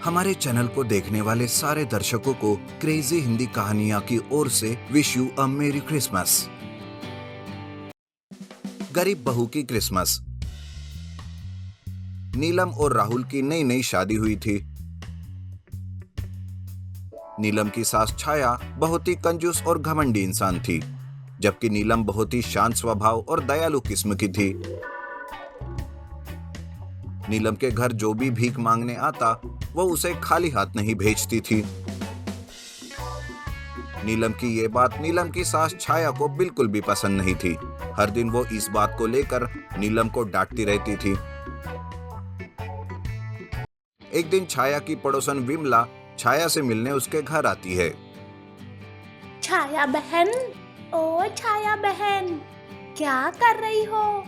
हमारे चैनल को देखने वाले सारे दर्शकों को क्रेजी हिंदी कहानियां की ओर से विश यू अ मेरी क्रिसमस। गरीब बहू की क्रिसमस। नीलम और राहुल की नई नई शादी हुई थी। नीलम की सास छाया बहुत ही कंजूस और घमंडी इंसान थी, जबकि नीलम बहुत ही शांत स्वभाव और दयालु किस्म की थी। नीलम के घर जो भी भीख मांगने आता वो उसे खाली हाथ नहीं भेजती थी। नीलम की ये बात नीलम की सास छाया को बिल्कुल भी पसंद नहीं थी। हर दिन वो इस बात को लेकर नीलम को डांटती रहती थी। एक दिन छाया की पड़ोसन विमला छाया से मिलने उसके घर आती है। छाया बहन, ओ छाया बहन, क्या कर रही हो?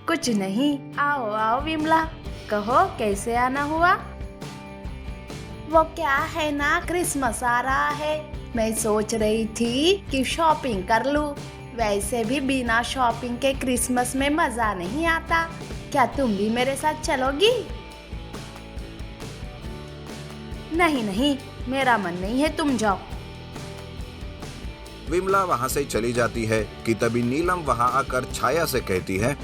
कुछ नहीं, आओ आओ विमला, कहो कैसे आना हुआ? वो क्या है ना, क्रिसमस आ रहा है, मैं सोच रही थी कि शॉपिंग कर लूं। वैसे भी बिना शॉपिंग के क्रिसमस में मजा नहीं आता। क्या तुम भी मेरे साथ चलोगी? नहीं नहीं, मेरा मन नहीं है, तुम जाओ। विमला वहां से चली जाती है कि तभी नीलम वहां आकर छाया से कहती है,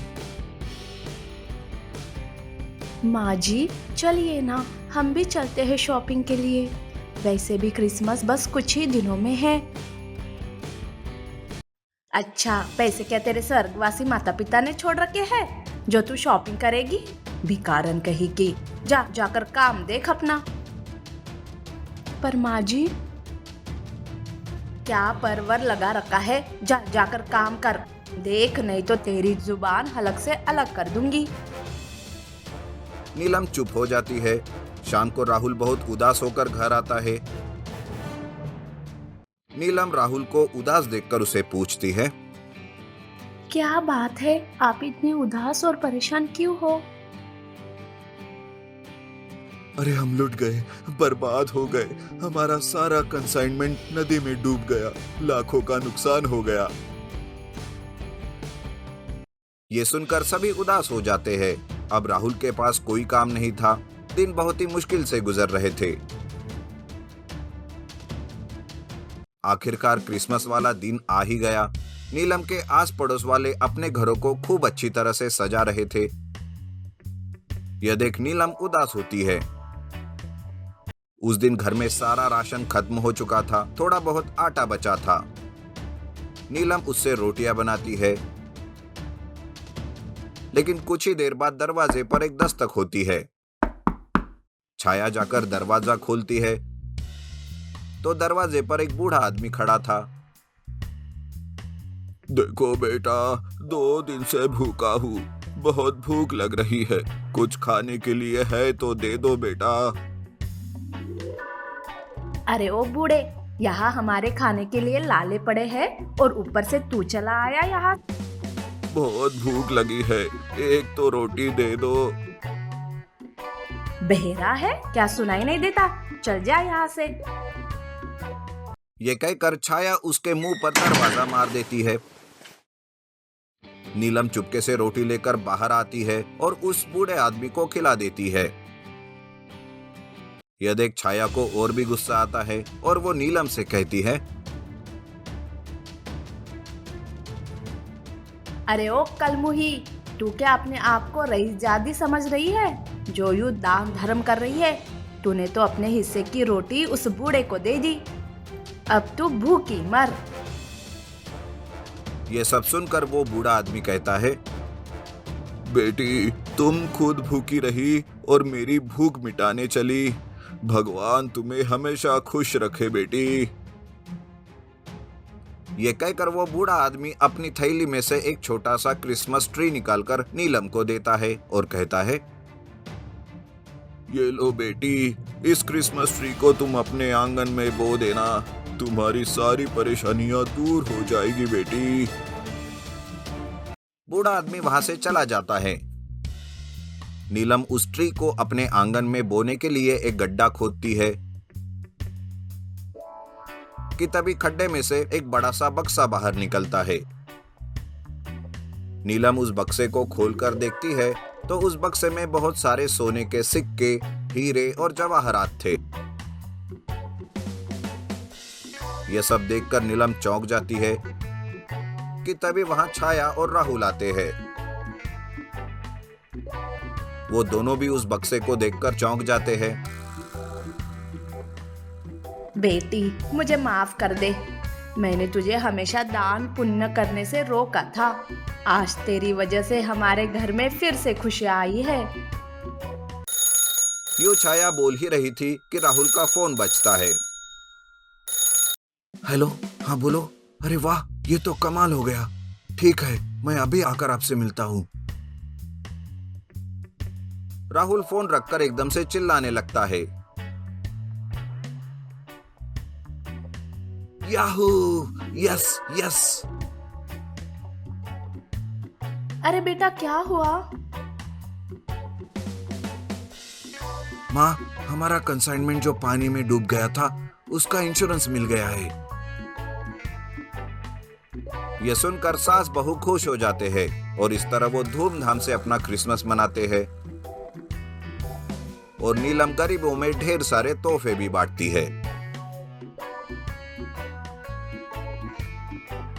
माँ जी चलिए ना, हम भी चलते हैं शॉपिंग के लिए। वैसे भी क्रिसमस बस कुछ ही दिनों में है। अच्छा, पैसे क्या तेरे स्वर्गवासी माता पिता ने छोड़ रखे हैं जो तू शॉपिंग करेगी? भिखारन कहीं की, जाकर काम देख अपना। पर माँ जी, क्या परवर लगा रखा है, जाकर काम कर देख, नहीं तो तेरी जुबान हलक से अलग कर दूंगी। नीलम चुप हो जाती है। शाम को राहुल बहुत उदास होकर घर आता है। नीलम राहुल को उदास देखकर उसे पूछती है, क्या बात है, आप इतने उदास और परेशान क्यों हो? अरे हम लुट गए, बर्बाद हो गए, हमारा सारा कंसाइनमेंट नदी में डूब गया, लाखों का नुकसान हो गया। ये सुनकर सभी उदास हो जाते हैं। अब राहुल के पास कोई काम नहीं था। दिन बहुत ही मुश्किल से गुजर रहे थे। आखिरकार क्रिसमस वाला दिन आ ही गया। नीलम के आस पड़ोस वाले अपने घरों को खूब अच्छी तरह से सजा रहे थे। यह देख नीलम उदास होती है। उस दिन घर में सारा राशन खत्म हो चुका था, थोड़ा बहुत आटा बचा था। नीलम उससे रोटियां बनाती है, लेकिन कुछ ही देर बाद दरवाजे पर एक दस्तक होती है। छाया जाकर दरवाजा खोलती है तो दरवाजे पर एक बूढ़ा आदमी खड़ा था। देखो बेटा, 2 दिन से भूखा हूँ, बहुत भूख लग रही है, कुछ खाने के लिए है तो दे दो बेटा। अरे ओ बूढ़े, यहाँ हमारे खाने के लिए लाले पड़े हैं और ऊपर से तू चला आया यहाँ। बहुत भूख लगी है, एक तो रोटी दे दो। बहेरा है क्या, सुनाई नहीं देता? चल जा यहाँ से। ये कहकर छाया उसके मुंह पर दरवाजा मार देती है। नीलम चुपके से रोटी लेकर बाहर आती है और उस बूढ़े आदमी को खिला देती है। यह देख छाया को और भी गुस्सा आता है और वो नीलम से कहती है, अरे ओ कलमुही, तू क्या अपने आप को रईसजादी समझ रही है जो यूं दान धर्म कर रही है? तूने तो अपने हिस्से की रोटी उस बूढ़े को दे दी, अब तू भूखी मर। ये सब सुनकर वो बूढ़ा आदमी कहता है, बेटी, तुम खुद भूखी रही और मेरी भूख मिटाने चली। भगवान तुम्हें हमेशा खुश रखे बेटी। ये कहकर वो बूढ़ा आदमी अपनी थैली में से एक छोटा सा क्रिसमस ट्री निकालकर नीलम को देता है और कहता है, ये लो बेटी, इस क्रिसमस ट्री को तुम अपने आंगन में बो देना, तुम्हारी सारी परेशानियां दूर हो जाएगी बेटी। बूढ़ा आदमी वहां से चला जाता है। नीलम उस ट्री को अपने आंगन में बोने के लिए एक गड्ढा खोदती है कि तभी खड्डे में से एक बड़ा सा बक्सा बाहर निकलता है। नीलम उस बक्से को खोलकर देखती है तो उस बक्से में बहुत सारे सोने के सिक्के, हीरे और जवाहरात थे। यह सब देखकर नीलम चौंक जाती है कि तभी वहां छाया और राहुल आते हैं। वो दोनों भी उस बक्से को देखकर चौंक जाते हैं। बेटी, मुझे माफ कर दे। मैंने तुझे हमेशा दान पुण्य करने से रोका था। आज तेरी वजह से हमारे घर में फिर से खुशियां आई है। यूं छाया बोल ही रही थी कि राहुल का फोन बजता है। हेलो, हाँ बोलो। अरे वाह, ये तो कमाल हो गया। ठीक है, मैं अभी आकर आपसे मिलता हूँ। राहुल फोन रखकर एकदम से चिल्लाने लगता है। Yahoo, yes yes. अरे बेटा, क्या हुआ? माँ, हमारा कंसाइनमेंट जो पानी में डूब गया था, उसका इंश्योरेंस मिल गया है। यह सुनकर सास बहू खुश हो जाते हैं और इस तरह वो धूमधाम से अपना क्रिसमस मनाते हैं और नीलम गरीबों में ढेर सारे तोहफे भी बांटती है।